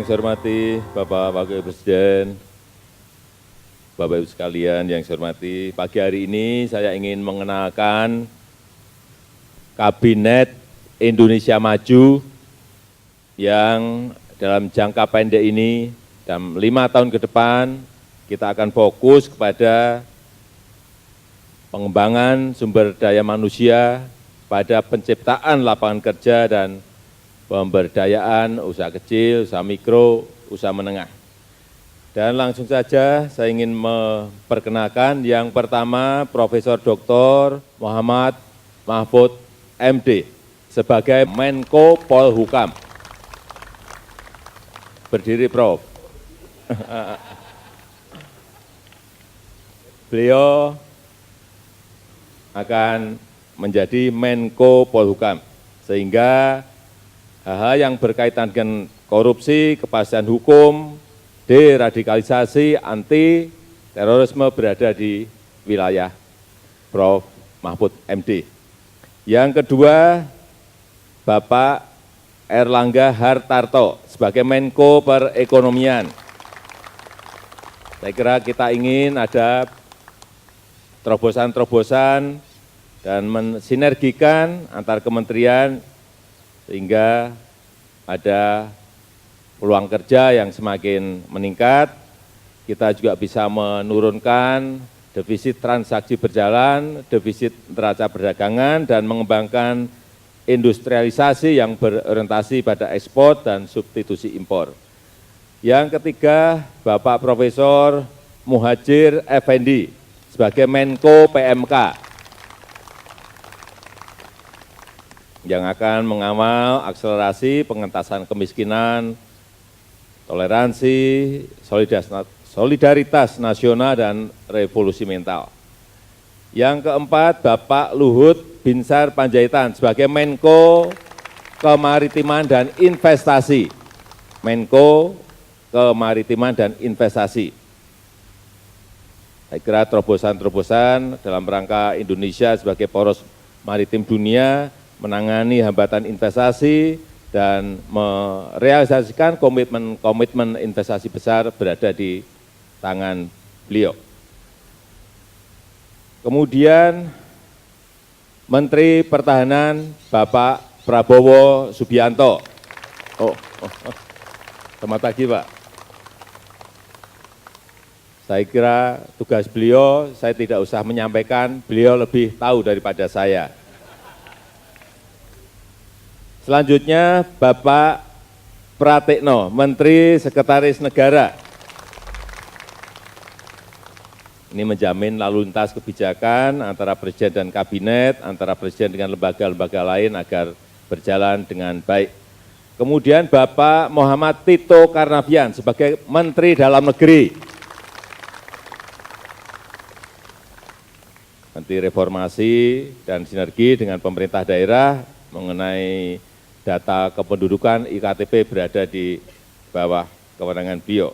Yang saya hormati Bapak Wakil Presiden, Bapak Ibu sekalian yang saya hormati, pagi hari ini saya ingin mengenalkan Kabinet Indonesia Maju yang dalam jangka pendek ini, dalam 5 tahun ke depan, kita akan fokus kepada pengembangan sumber daya manusia, pada penciptaan lapangan kerja dan pemberdayaan usaha kecil, usaha mikro, usaha menengah. Dan langsung saja saya ingin memperkenalkan yang pertama Profesor Dr. Muhammad Mahfud MD sebagai Menko Polhukam. Berdiri Prof. Beliau akan menjadi Menko Polhukam sehingga hal-hal yang berkaitan dengan korupsi, kepastian hukum, deradikalisasi, anti terorisme berada di wilayah Prof. Mahfud MD. Yang kedua, Bapak Erlangga Hartarto sebagai Menko Perekonomian. Saya kira kita ingin ada terobosan-terobosan dan mensinergikan antar kementerian sehingga ada peluang kerja yang semakin meningkat, kita juga bisa menurunkan defisit transaksi berjalan, defisit neraca perdagangan, dan mengembangkan industrialisasi yang berorientasi pada ekspor dan substitusi impor. Yang ketiga, Bapak Profesor Muhadjir Effendi sebagai Menko PMK, yang akan mengawal akselerasi pengentasan kemiskinan, toleransi, solidaritas nasional, dan revolusi mental. Yang keempat, Bapak Luhut Binsar Panjaitan sebagai Menko Kemaritiman dan Investasi. Menko Kemaritiman dan Investasi. Saya kira terobosan-terobosan dalam rangka Indonesia sebagai poros maritim dunia menangani hambatan investasi dan merealisasikan komitmen investasi besar berada di tangan beliau. Kemudian Menteri Pertahanan Bapak Prabowo Subianto. Selamat pagi Pak. Saya kira tugas beliau saya tidak usah menyampaikan, beliau lebih tahu daripada saya. Selanjutnya Bapak Pratikno, Menteri Sekretaris Negara. Ini menjamin lalu lintas kebijakan antara Presiden dan Kabinet, antara Presiden dengan lembaga-lembaga lain agar berjalan dengan baik. Kemudian Bapak Muhammad Tito Karnavian sebagai Menteri Dalam Negeri. Menteri Reformasi dan Sinergi dengan pemerintah daerah mengenai data kependudukan IKTP berada di bawah kewenangan beliau,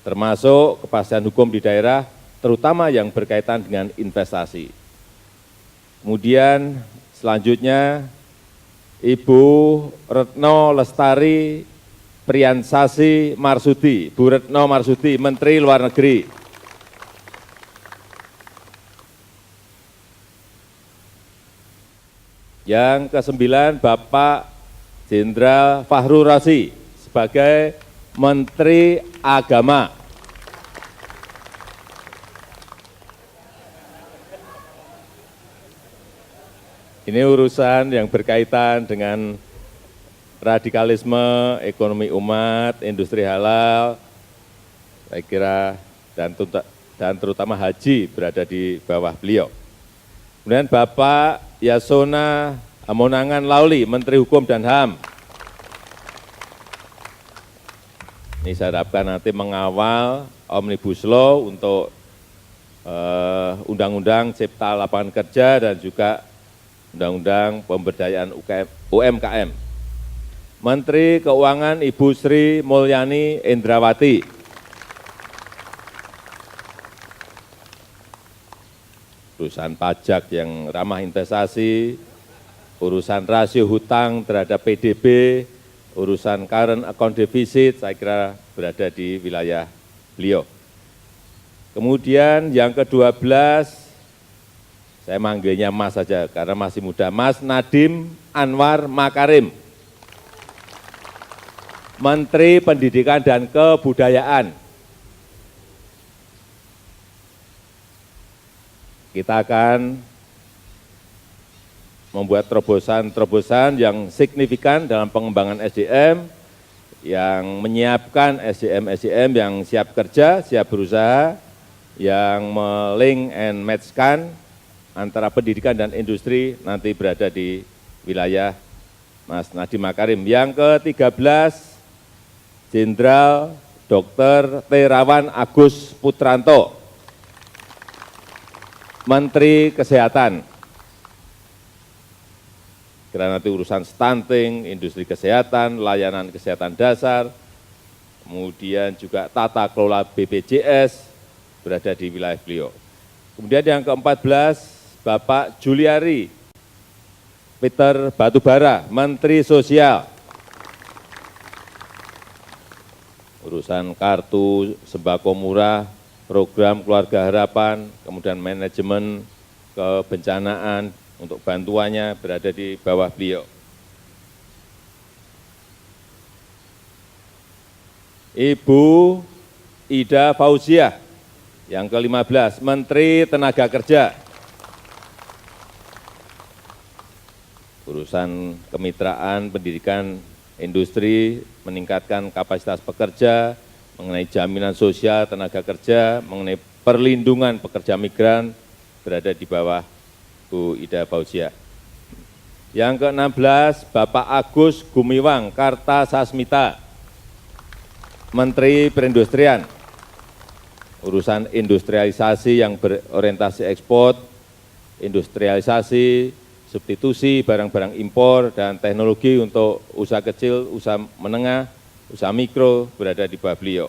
termasuk kepastian hukum di daerah, terutama yang berkaitan dengan investasi. Kemudian selanjutnya Ibu Retno Lestari Priyansasi Marsudi, Bu Retno Marsudi, Menteri Luar Negeri. Yang kesembilan, Bapak Jenderal Fahru Razi sebagai Menteri Agama. Ini urusan yang berkaitan dengan radikalisme, ekonomi umat, industri halal, saya kira, dan terutama haji berada di bawah beliau. Kemudian Bapak Yasona Amonangan Lauli, Menteri Hukum dan HAM. Ini saya harapkan nanti mengawal Omnibus Law untuk Undang-Undang Cipta Lapangan Kerja dan juga Undang-Undang Pemberdayaan UMKM. Menteri Keuangan Ibu Sri Mulyani Indrawati. Urusan pajak yang ramah investasi, urusan rasio hutang terhadap PDB, urusan current account deficit saya kira berada di wilayah beliau. Kemudian yang ke-12, saya manggilnya Mas saja karena masih muda, Mas Nadiem Anwar Makarim, Menteri Pendidikan dan Kebudayaan. Kita akan membuat terobosan-terobosan yang signifikan dalam pengembangan SDM, yang menyiapkan SDM-SDM yang siap kerja, siap berusaha, yang melink and match-kan antara pendidikan dan industri nanti berada di wilayah Mas Nadiem Makarim. Yang ke-13, Jenderal Dr. Terawan Agus Putranto, Menteri Kesehatan. Karena nanti urusan stunting, industri kesehatan, layanan kesehatan dasar, kemudian juga tata kelola BPJS, berada di wilayah beliau. Kemudian yang ke-14, Bapak Juliari Peter Batubara, Menteri Sosial. Urusan kartu sembako murah, program keluarga harapan, kemudian manajemen kebencanaan untuk bantuannya berada di bawah beliau. Ibu Ida Fauziah, yang ke-15, Menteri Tenaga Kerja. Urusan kemitraan, pendidikan, industri, meningkatkan kapasitas pekerja, mengenai jaminan sosial tenaga kerja, mengenai perlindungan pekerja migran, berada di bawah Bu Ida Fauziah. Yang ke-16, Bapak Agus Gumiwang Kartasasmita, Menteri Perindustrian. Urusan industrialisasi yang berorientasi ekspor, industrialisasi, substitusi barang-barang impor, dan teknologi untuk usaha kecil, usaha menengah, usaha mikro berada di bawah beliau.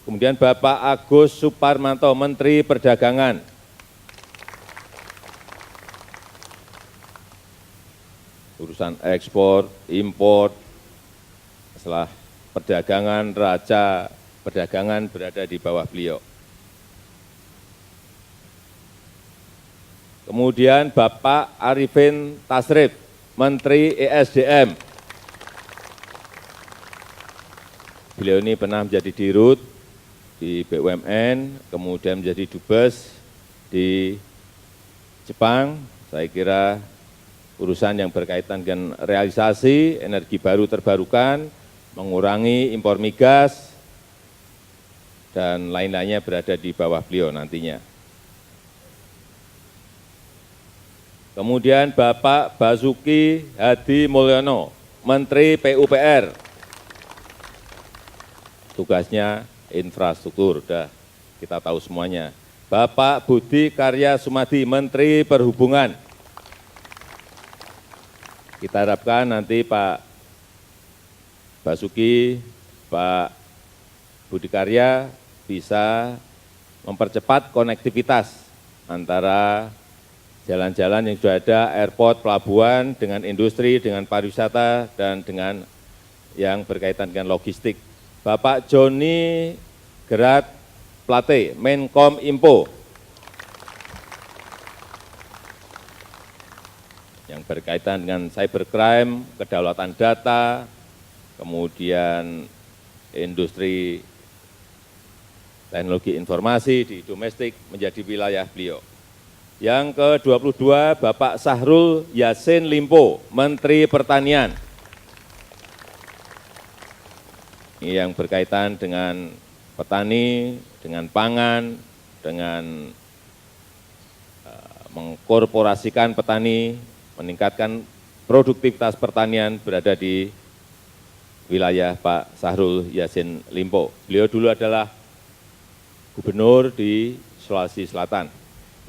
Kemudian Bapak Agus Suparmanto, Menteri Perdagangan. Urusan ekspor, impor, masalah perdagangan, raca perdagangan berada di bawah beliau. Kemudian Bapak Arifin Tasrif, Menteri ESDM. Beliau ini pernah menjadi dirut di BUMN, kemudian menjadi dubes di Jepang. Saya kira urusan yang berkaitan dengan realisasi energi baru terbarukan, mengurangi impor migas, dan lain-lainnya berada di bawah beliau nantinya. Kemudian Bapak Basuki Hadi Mulyono, Menteri PUPR. Tugasnya infrastruktur, sudah kita tahu semuanya. Bapak Budi Karya Sumadi, Menteri Perhubungan. Kita harapkan nanti Pak Basuki, Pak Budi Karya bisa mempercepat konektivitas antara jalan-jalan yang sudah ada, airport, pelabuhan, dengan industri, dengan pariwisata, dan dengan yang berkaitan dengan logistik. Bapak Joni Gerat Plate, Menkom Info, yang berkaitan dengan cybercrime, kedaulatan data, kemudian industri teknologi informasi di domestik menjadi wilayah beliau. Yang ke-22, Bapak Sahrul Yassin Limpo, Menteri Pertanian. Ini yang berkaitan dengan petani, dengan pangan, dengan mengkorporasikan petani, meningkatkan produktivitas pertanian berada di wilayah Pak Sahrul Yassin Limpo. Beliau dulu adalah gubernur di Sulawesi Selatan.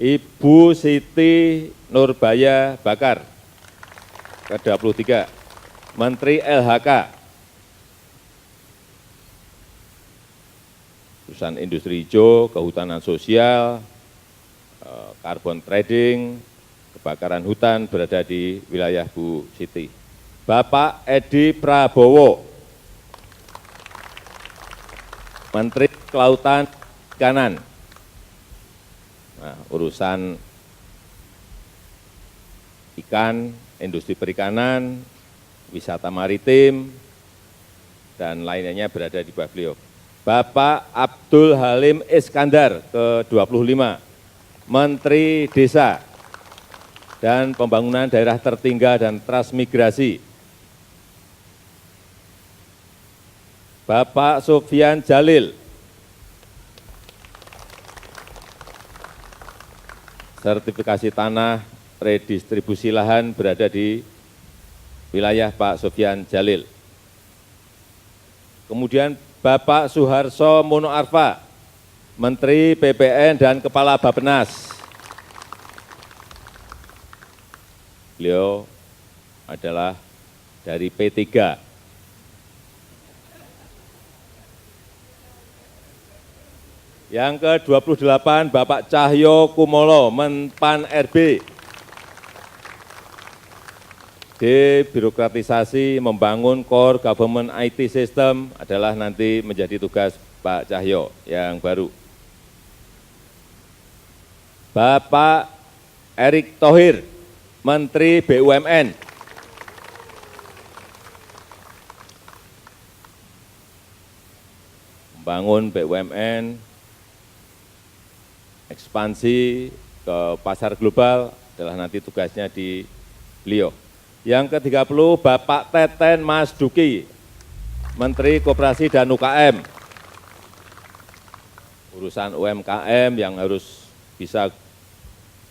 Ibu Siti Nurbaya Bakar, ke-23, Menteri LHK. Urusan industri hijau, kehutanan sosial, carbon trading, kebakaran hutan berada di wilayah Bu Siti. Bapak Edi Prabowo, Menteri Kelautan Perikanan. Nah, urusan ikan, industri perikanan, wisata maritim, dan lainnya berada di bawah beliau. Bapak Abdul Halim Iskandar ke-25, Menteri Desa dan Pembangunan Daerah Tertinggal dan Transmigrasi. Bapak Sofyan Jalil, sertifikasi tanah, redistribusi lahan berada di wilayah Pak Sofyan Jalil. Kemudian Bapak Suharso Mono Arfa, Menteri PPN dan Kepala Bappenas. Beliau adalah dari P3. Yang ke-28 Bapak Cahyo Kumolo, Menpan RB. Debirokratisasi membangun core government IT system adalah nanti menjadi tugas Pak Cahyo yang baru. Bapak Erick Thohir, Menteri BUMN. Membangun BUMN, ekspansi ke pasar global adalah nanti tugasnya di beliau. Yang ke-30 Bapak Teten Mas Duki, Menteri Koperasi dan UKM. Urusan UMKM yang harus bisa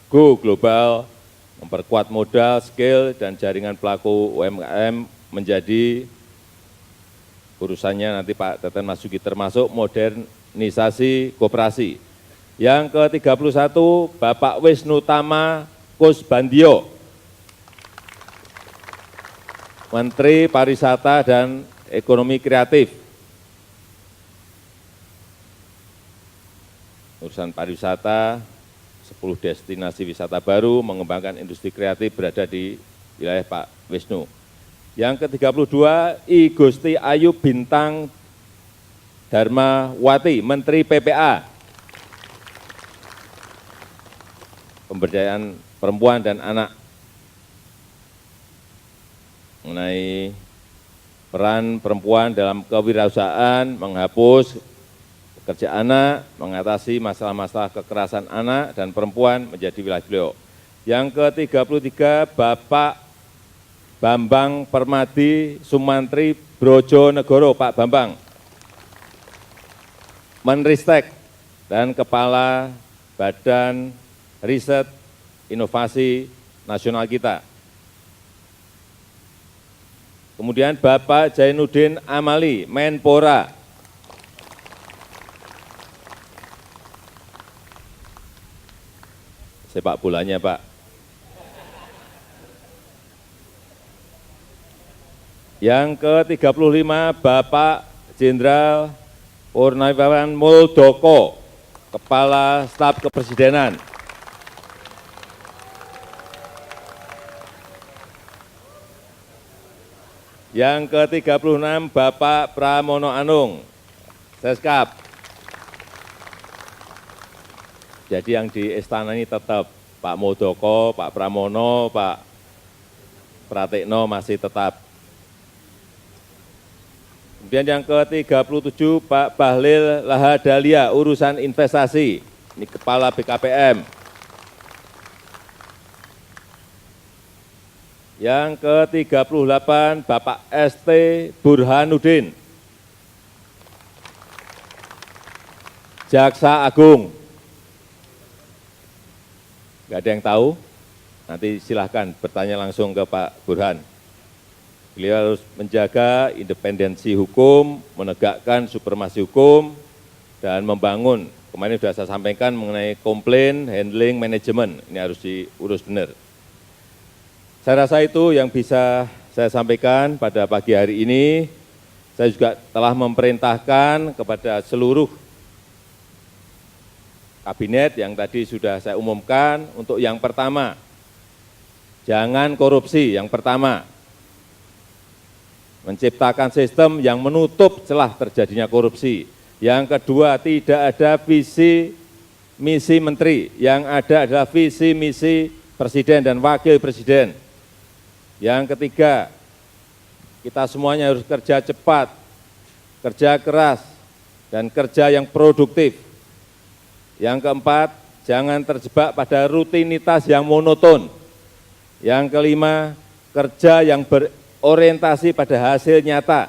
go global, memperkuat modal, skill, dan jaringan pelaku UMKM menjadi urusannya nanti Pak Teten Mas Duki, termasuk modernisasi koperasi. Yang ke-31 Bapak Wisnu Tama Kusbandio, Menteri Pariwisata dan Ekonomi Kreatif. Urusan pariwisata, 10 destinasi wisata baru, mengembangkan industri kreatif berada di wilayah Pak Wisnu. Yang ke-32 I Gusti Ayu Bintang Darmawati, Menteri PPA. Pemberdayaan perempuan dan anak, mengenai peran perempuan dalam kewirausahaan, menghapus pekerja anak, mengatasi masalah-masalah kekerasan anak dan perempuan menjadi wilayah beliau. Yang ke-33 Bapak Bambang Permadi Sumantri Brojonegoro, Pak Bambang, Menristek dan Kepala Badan Riset Inovasi Nasional kita. Kemudian Bapak Zainuddin Amali, Menpora. Sepak bolanya, Pak. Yang ke-35 Bapak Jenderal Purnawiawan Muldoko, Kepala Staf Kepresidenan. Yang ke-36 Bapak Pramono Anung, Seskap. Jadi yang di istana ini tetap Pak Muldoko, Pak Pramono, Pak Pratikno masih tetap. Kemudian yang ke-37 Pak Bahlil Lahadalia, urusan investasi, ini Kepala BKPM. Yang ke-38 Bapak ST Burhanuddin, Jaksa Agung. Enggak ada yang tahu? Nanti silahkan bertanya langsung ke Pak Burhan. Beliau harus menjaga independensi hukum, menegakkan supremasi hukum, dan membangun. Kemarin sudah saya sampaikan mengenai komplain, handling, manajemen. Ini harus diurus benar. Saya rasa itu yang bisa saya sampaikan pada pagi hari ini. Saya juga telah memerintahkan kepada seluruh kabinet yang tadi sudah saya umumkan untuk yang pertama, jangan korupsi. Yang pertama, menciptakan sistem yang menutup celah terjadinya korupsi. Yang kedua, tidak ada visi misi menteri, yang ada adalah visi misi presiden dan wakil presiden. Yang ketiga, kita semuanya harus kerja cepat, kerja keras, dan kerja yang produktif. Yang keempat, jangan terjebak pada rutinitas yang monoton. Yang kelima, kerja yang berorientasi pada hasil nyata.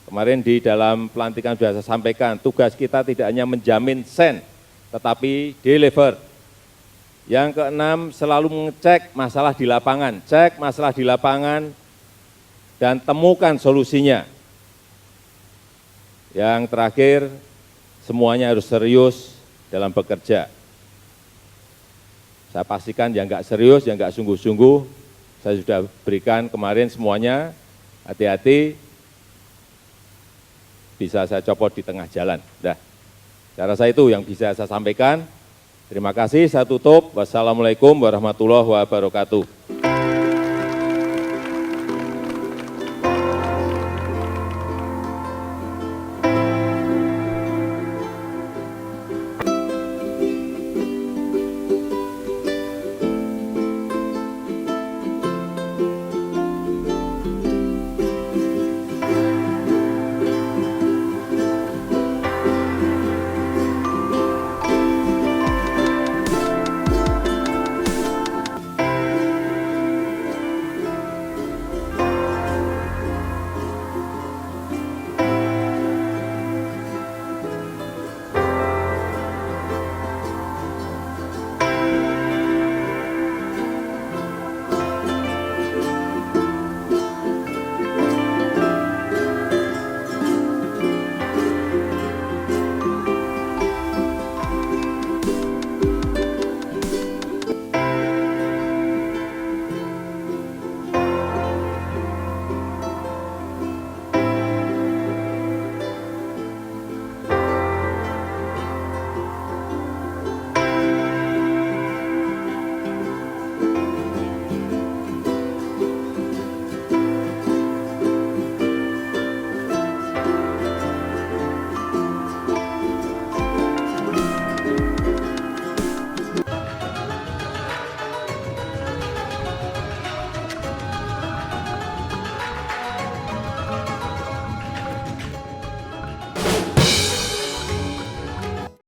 Kemarin di dalam pelantikan sudah saya sampaikan, tugas kita tidak hanya menjamin sen, tetapi deliver. Yang keenam, selalu mengecek masalah di lapangan, cek masalah di lapangan, dan temukan solusinya. Yang terakhir, semuanya harus serius dalam bekerja. Saya pastikan yang enggak serius, yang enggak sungguh-sungguh, saya sudah berikan kemarin semuanya, hati-hati, bisa saya copot di tengah jalan. Nah, saya rasa itu yang bisa saya sampaikan. Terima kasih, saya tutup. Wassalamualaikum warahmatullahi wabarakatuh.